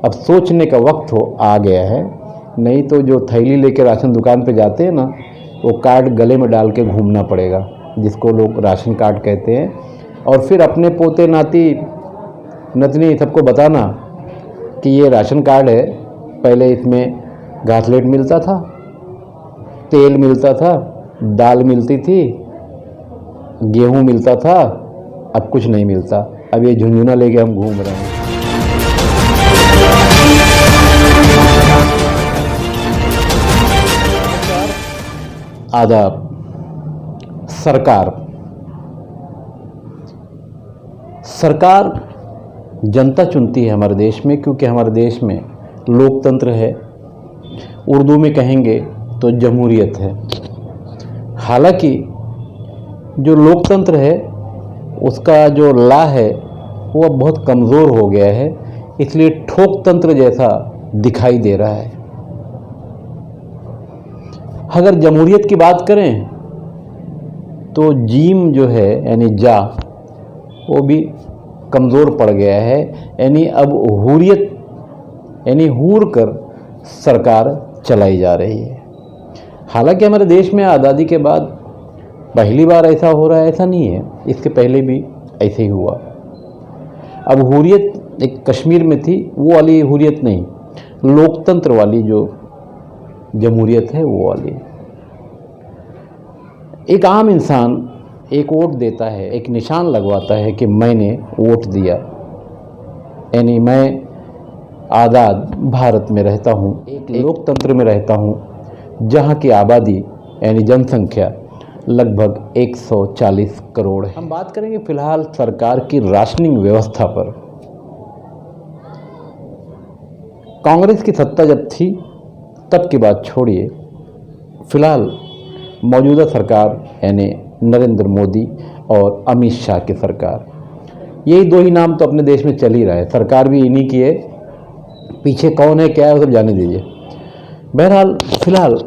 अब सोचने का वक्त आ गया है। नहीं तो जो थैली लेके राशन दुकान पे जाते हैं ना, वो कार्ड गले में डाल के घूमना पड़ेगा, जिसको लोग राशन कार्ड कहते हैं। और फिर अपने पोते नाती नतनी सबको बताना कि ये राशन कार्ड है, पहले इसमें घासलेट मिलता था, तेल मिलता था, दाल मिलती थी, गेहूं मिलता था, अब कुछ नहीं मिलता। अब ये झुंझुना लेके हम घूम रहे हैं। आदाब। सरकार जनता चुनती है हमारे देश में, क्योंकि हमारे देश में लोकतंत्र है। उर्दू में कहेंगे तो जमहूरियत है। हालांकि जो लोकतंत्र है उसका जो ला है वो अब बहुत कमज़ोर हो गया है, इसलिए ठोकतंत्र जैसा दिखाई दे रहा है। अगर जमहूरियत की बात करें तो जीम जो है यानी जा, वो भी कमज़ोर पड़ गया है। यानी अब हुर्रियत यानी हूर कर सरकार चलाई जा रही है। हालांकि हमारे देश में आज़ादी के बाद पहली बार ऐसा हो रहा है, ऐसा नहीं है, इसके पहले भी ऐसे ही हुआ। अब हुर्रियत एक कश्मीर में थी, वो वाली हुर्रियत नहीं, लोकतंत्र वाली जो जमहूरियत है वो वाली। एक आम इंसान एक वोट देता है, एक निशान लगवाता है कि मैंने वोट दिया, यानी मैं आज़ाद भारत में रहता हूँ, एक लोकतंत्र में रहता हूँ, जहाँ की आबादी यानी जनसंख्या लगभग 140 करोड़ है। हम बात करेंगे फिलहाल सरकार की राशनिंग व्यवस्था पर। कांग्रेस की सत्ता जब थी तब की बात छोड़िए, फिलहाल मौजूदा सरकार यानी नरेंद्र मोदी और अमित शाह की सरकार, यही दो ही नाम तो अपने देश में चल ही रहा है। सरकार भी इन्हीं की है, पीछे कौन है क्या है वो सब जाने दीजिए। बहरहाल फिलहाल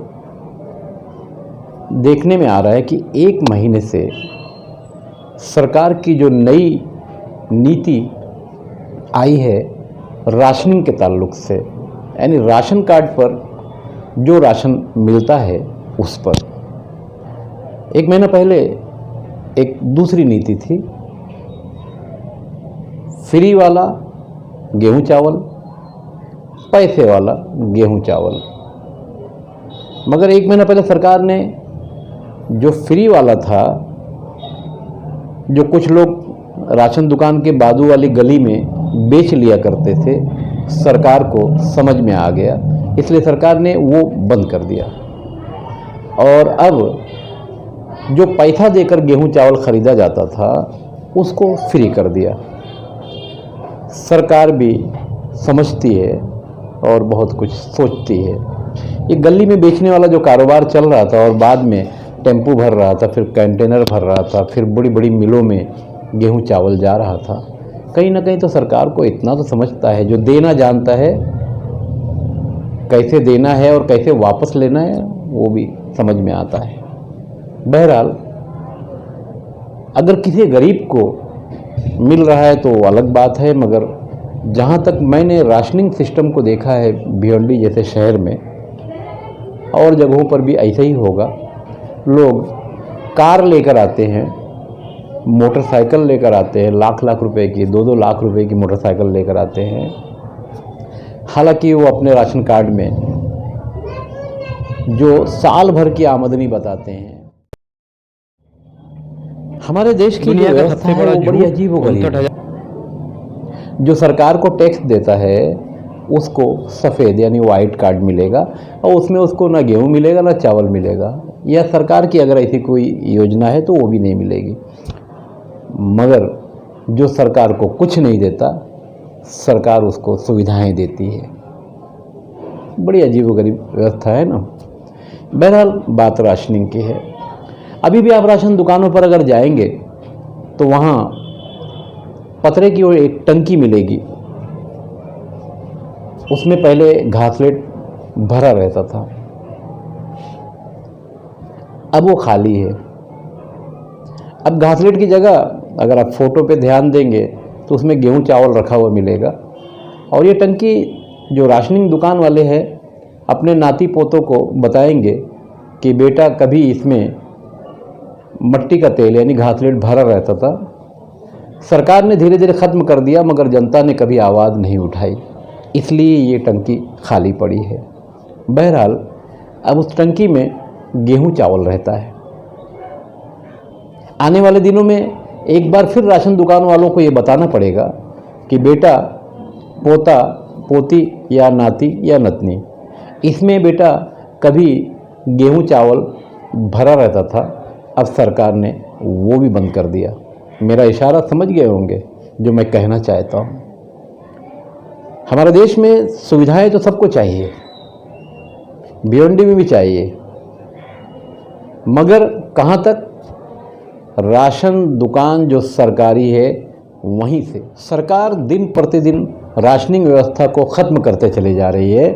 देखने में आ रहा है कि एक महीने से सरकार की जो नई नीति आई है राशनिंग के ताल्लुक से, यानी राशन कार्ड पर जो राशन मिलता है उस पर। एक महीना पहले एक दूसरी नीति थी, फ्री वाला गेहूं चावल, पैसे वाला गेहूं चावल। मगर एक महीना पहले सरकार ने जो फ्री वाला था, जो कुछ लोग राशन दुकान के बाजू वाली गली में बेच लिया करते थे, सरकार को समझ में आ गया, इसलिए सरकार ने वो बंद कर दिया। और अब जो पैसा देकर गेहूं चावल खरीदा जाता था उसको फ्री कर दिया। सरकार भी समझती है और बहुत कुछ सोचती है। ये गली में बेचने वाला जो कारोबार चल रहा था और बाद में टेम्पू भर रहा था, फिर कंटेनर भर रहा था, फिर बड़ी बड़ी मिलों में गेहूं चावल जा रहा था, कहीं ना कहीं तो सरकार को इतना तो समझता है, जो देना जानता है, कैसे देना है और कैसे वापस लेना है वो भी समझ में आता है। बहरहाल अगर किसी गरीब को मिल रहा है तो अलग बात है, मगर जहाँ तक मैंने राशनिंग सिस्टम को देखा है भिवंडी जैसे शहर में और जगहों पर भी ऐसा ही होगा। लोग कार लेकर आते हैं, मोटरसाइकिल लेकर आते हैं, लाख लाख रुपए की, 2-2 लाख रुपए की मोटरसाइकिल लेकर आते हैं। हालांकि वो अपने राशन कार्ड में जो साल भर की आमदनी बताते हैं। हमारे देश की दुनिया का सबसे बड़ा बड़ी अजीब हो गई है। जो सरकार को टैक्स देता है उसको सफ़ेद यानी वाइट कार्ड मिलेगा और उसमें उसको ना गेहूँ मिलेगा ना चावल मिलेगा, या सरकार की अगर ऐसी कोई योजना है तो वो भी नहीं मिलेगी। मगर जो सरकार को कुछ नहीं देता, सरकार उसको सुविधाएं देती है। बड़ी अजीबोगरीब व्यवस्था है ना। बहरहाल बात राशनिंग की है। अभी भी आप राशन दुकानों पर अगर जाएंगे तो वहाँ पतरे की एक टंकी मिलेगी, उसमें पहले घासलेट भरा रहता था, अब वो खाली है। अब घासलेट की जगह अगर आप फोटो पे ध्यान देंगे तो उसमें गेहूं चावल रखा हुआ मिलेगा और ये टंकी जो राशनिंग दुकान वाले हैं अपने नाती पोतों को बताएंगे कि बेटा कभी इसमें मट्टी का तेल यानी घासलेट भरा रहता था, सरकार ने धीरे धीरे ख़त्म कर दिया, मगर जनता ने कभी आवाज़ नहीं उठाई, इसलिए ये टंकी खाली पड़ी है। बहरहाल अब उस टंकी में गेहूं चावल रहता है। आने वाले दिनों में एक बार फिर राशन दुकान वालों को ये बताना पड़ेगा कि बेटा, पोता, पोती या नाती या नतनी, इसमें बेटा कभी गेहूं चावल भरा रहता था, अब सरकार ने वो भी बंद कर दिया। मेरा इशारा समझ गए होंगे जो मैं कहना चाहता हूँ। हमारे देश में सुविधाएं तो सबको चाहिए, भिवंडी में भी चाहिए, मगर कहाँ तक? राशन दुकान जो सरकारी है वहीं से। सरकार दिन प्रतिदिन राशनिंग व्यवस्था को ख़त्म करते चली जा रही है,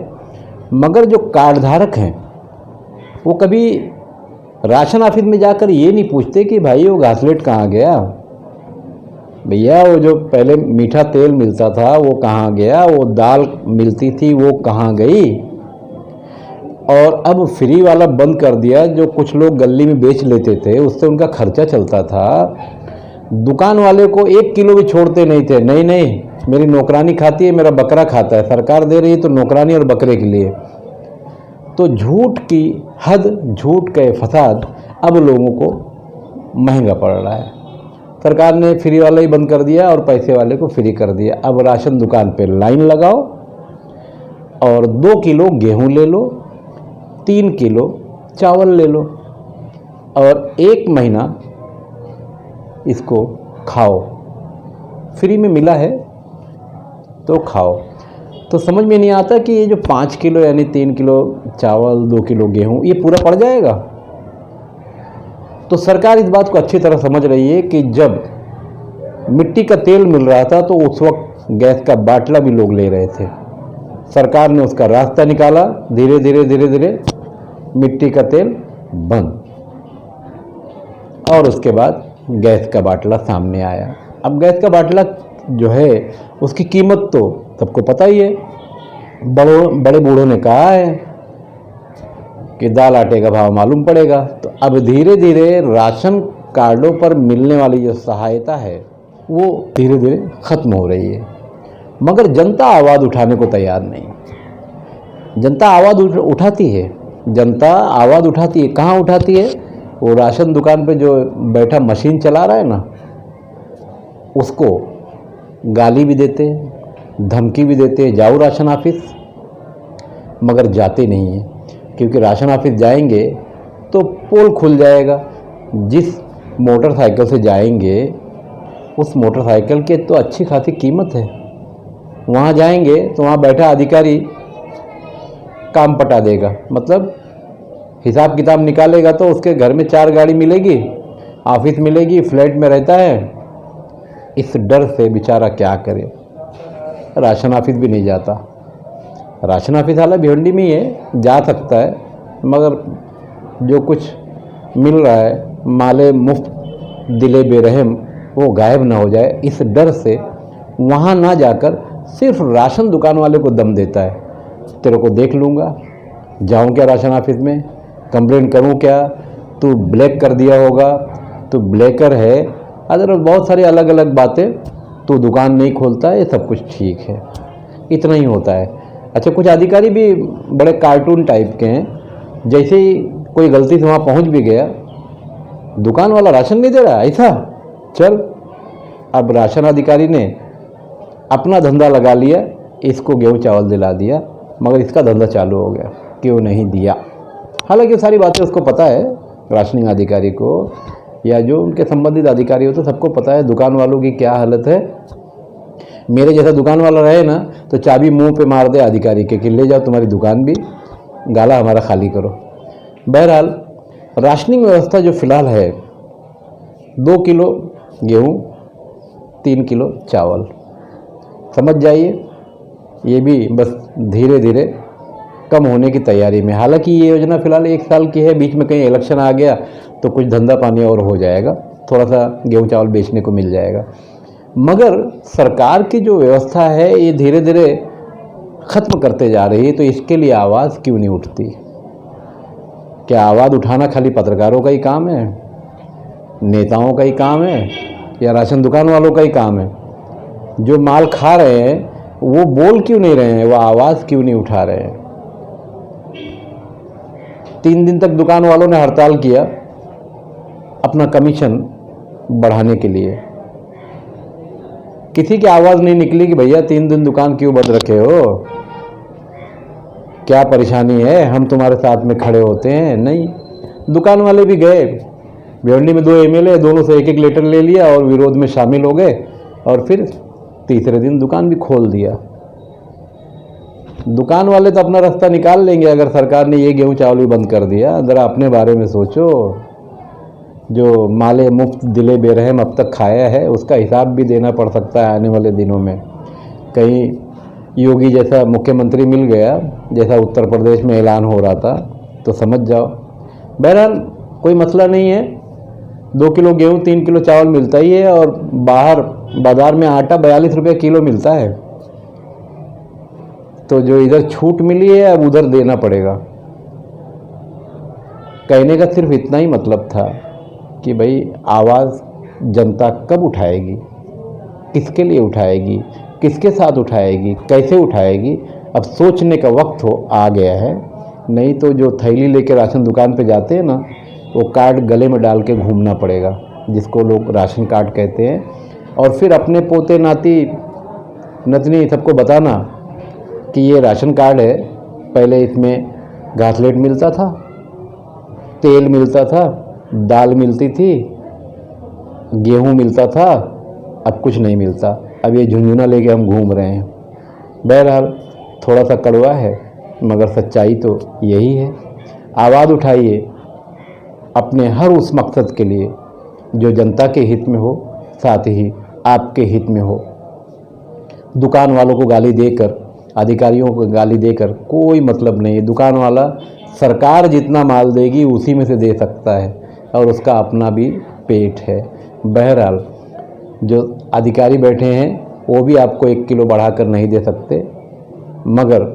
मगर जो कार्ड धारक हैं वो कभी राशन ऑफिस में जाकर ये नहीं पूछते कि भाई वो घासलेट कहाँ गया, भैया वो जो पहले मीठा तेल मिलता था वो कहाँ गया, वो दाल मिलती थी वो कहाँ गई। और अब फ्री वाला बंद कर दिया, जो कुछ लोग गली में बेच लेते थे उससे उनका खर्चा चलता था। दुकान वाले को 1 किलो भी छोड़ते नहीं थे, नहीं नहीं मेरी नौकरानी खाती है, मेरा बकरा खाता है, सरकार दे रही है तो नौकरानी और बकरे के लिए। तो झूठ की हद, झूठ के फसाद अब लोगों को महंगा पड़ रहा है। सरकार ने फ्री वाला ही बंद कर दिया और पैसे वाले को फ्री कर दिया। अब राशन दुकान पे लाइन लगाओ और 2 किलो गेहूं ले लो, 3 किलो चावल ले लो और 1 महीना इसको खाओ। फ्री में मिला है तो खाओ। तो समझ में नहीं आता कि ये जो 5 किलो यानी 3 किलो चावल, 2 किलो गेहूं, ये पूरा पड़ जाएगा। तो सरकार इस बात को अच्छी तरह समझ रही है कि जब मिट्टी का तेल मिल रहा था तो उस वक्त गैस का बाटला भी लोग ले रहे थे। सरकार ने उसका रास्ता निकाला, धीरे धीरे धीरे धीरे मिट्टी का तेल बंद, और उसके बाद गैस का बाटला सामने आया। अब गैस का बाटला जो है उसकी कीमत तो सबको पता ही है। बड़े बूढ़ों ने कहा है कि दाल आटे का भाव मालूम पड़ेगा। तो अब धीरे धीरे राशन कार्डों पर मिलने वाली जो सहायता है वो धीरे धीरे ख़त्म हो रही है, मगर जनता आवाज़ उठाने को तैयार नहीं। जनता आवाज़ उठाती है, जनता आवाज़ उठाती है। कहाँ उठाती है? वो राशन दुकान पे जो बैठा मशीन चला रहा है ना, उसको गाली भी देते हैं, धमकी भी देते हैं, जाओ राशन ऑफिस, मगर जाते नहीं हैं। क्योंकि राशन ऑफिस जाएंगे तो पोल खुल जाएगा। जिस मोटरसाइकिल से जाएंगे उस मोटरसाइकिल के तो अच्छी खासी कीमत है। वहाँ जाएंगे तो वहाँ बैठा अधिकारी काम पटा देगा, मतलब हिसाब किताब निकालेगा तो उसके घर में 4 गाड़ी मिलेगी, ऑफिस मिलेगी, फ्लैट में रहता है। इस डर से बेचारा क्या करे, राशन ऑफिस भी नहीं जाता। राशन ऑफिस हालांकि भिवंडी में ही है, जा सकता है, मगर जो कुछ मिल रहा है माले मुफ्त दिले बेरहम, वो गायब ना हो जाए, इस डर से वहाँ ना जाकर सिर्फ राशन दुकान वाले को दम देता है। तेरे को देख लूँगा, जाऊँ क्या राशन ऑफिस में, कंप्लेंट करूँ क्या, तू ब्लैक कर दिया होगा, तू ब्लैकर है, अदर बहुत सारी अलग अलग बातें, तू दुकान नहीं खोलता है, ये सब कुछ ठीक है, इतना ही होता है। अच्छा, कुछ अधिकारी भी बड़े कार्टून टाइप के हैं, जैसे ही कोई गलती से वहाँ पहुँच भी गया, दुकान वाला राशन नहीं दे रहा ऐसा, चल। अब राशन अधिकारी ने अपना धंधा लगा लिया, इसको गेहूँ चावल दिला दिया, मगर इसका धंधा चालू हो गया, क्यों नहीं दिया। हालांकि सारी बातें उसको पता है, राशनिंग अधिकारी को या जो उनके संबंधित अधिकारी हो, तो सबको पता है दुकान वालों की क्या हालत है। मेरे जैसा दुकान वाला रहे ना तो चाबी मुंह पे मार दे अधिकारी के कि ले जाओ तुम्हारी दुकान भी, गाला हमारा खाली करो। बहरहाल राशनिंग व्यवस्था जो फ़िलहाल है, 2 किलो गेहूँ, 3 किलो चावल, समझ जाइए ये भी बस धीरे धीरे कम होने की तैयारी में। हालांकि ये योजना फ़िलहाल 1 साल की है, बीच में कहीं इलेक्शन आ गया तो कुछ धंधा पानी और हो जाएगा, थोड़ा सा गेहूँ चावल बेचने को मिल जाएगा। मगर सरकार की जो व्यवस्था है ये धीरे धीरे ख़त्म करते जा रही है, तो इसके लिए आवाज़ क्यों नहीं उठती? क्या आवाज़ उठाना खाली पत्रकारों का ही काम है, नेताओं का ही काम है, या राशन दुकान वालों का ही काम है? जो माल खा रहे हैं वो बोल क्यों नहीं रहे हैं, वो आवाज़ क्यों नहीं उठा रहे हैं? 3 दिन तक दुकान वालों ने हड़ताल किया अपना कमीशन बढ़ाने के लिए। किसी की आवाज़ नहीं निकली कि भैया 3 दिन दुकान क्यों बंद रखे हो, क्या परेशानी है, हम तुम्हारे साथ में खड़े होते हैं। नहीं, दुकान वाले भी गए, भिवंडी में 2 एमएलए, दोनों से 1-1 लेटर ले लिया और विरोध में शामिल हो गए, और फिर तीसरे दिन दुकान भी खोल दिया। दुकान वाले तो अपना रास्ता निकाल लेंगे अगर सरकार ने ये गेहूं चावल भी बंद कर दिया। ज़रा अपने बारे में सोचो। जो माले मुफ्त दिले बेरहम अब तक खाया है, उसका हिसाब भी देना पड़ सकता है आने वाले दिनों में। कहीं योगी जैसा मुख्यमंत्री मिल गया, जैसा उत्तर प्रदेश में ऐलान हो रहा था, तो समझ जाओ। बहरहाल कोई मसला नहीं है, 2 किलो गेहूँ 3 किलो चावल मिलता ही है, और बाहर बाज़ार में आटा 42 रुपये किलो मिलता है। तो जो इधर छूट मिली है अब उधर देना पड़ेगा। कहने का सिर्फ इतना ही मतलब था कि भाई आवाज़ जनता कब उठाएगी, किसके लिए उठाएगी, किसके साथ उठाएगी, कैसे उठाएगी, अब सोचने का वक्त आ गया है। नहीं तो जो थैली लेके राशन दुकान पे जाते हैं ना, वो कार्ड गले में डाल के घूमना पड़ेगा, जिसको लोग राशन कार्ड कहते हैं, और फिर अपने पोते नाती नतनी सबको बताना कि ये राशन कार्ड है, पहले इसमें घासलेट मिलता था, तेल मिलता था, दाल मिलती थी, गेहूं मिलता था, अब कुछ नहीं मिलता, अब ये झुंझुना लेके हम घूम रहे हैं। बहरहाल थोड़ा सा कड़वा है, मगर सच्चाई तो यही है। आवाज़ उठाइए अपने हर उस मकसद के लिए जो जनता के हित में हो, साथ ही आपके हित में हो। दुकान वालों को गाली देकर, अधिकारियों को गाली देकर कोई मतलब नहीं है। दुकान वाला सरकार जितना माल देगी उसी में से दे सकता है, और उसका अपना भी पेट है। बहरहाल जो अधिकारी बैठे हैं वो भी आपको 1 किलो बढ़ाकर नहीं दे सकते, मगर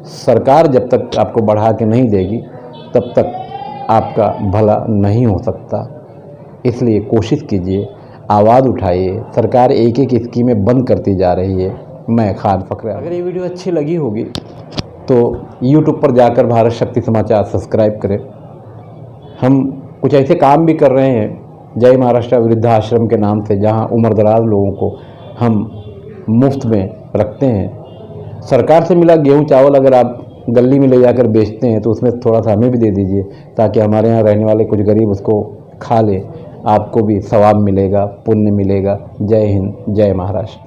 सरकार जब तक आपको बढ़ा के नहीं देगी तब तक आपका भला नहीं हो सकता। इसलिए कोशिश कीजिए, आवाज़ उठाइए। सरकार एक-एक स्कीमें बंद करती जा रही है। मैं खान फकरा। अगर ये वीडियो अच्छी लगी होगी तो YouTube पर जाकर भारत शक्ति समाचार सब्सक्राइब करें। हम कुछ ऐसे काम भी कर रहे हैं जय महाराष्ट्र वृद्धाश्रम के नाम से, जहां उम्रदराज लोगों को हम मुफ्त में रखते हैं। सरकार से मिला गेहूं चावल अगर आप गली में ले जाकर बेचते हैं तो उसमें थोड़ा सा हमें भी दे दीजिए, ताकि हमारे यहाँ रहने वाले कुछ गरीब उसको खा ले। आपको भी सवाब मिलेगा, पुण्य मिलेगा। जय हिंद, जय महाराष्ट्र।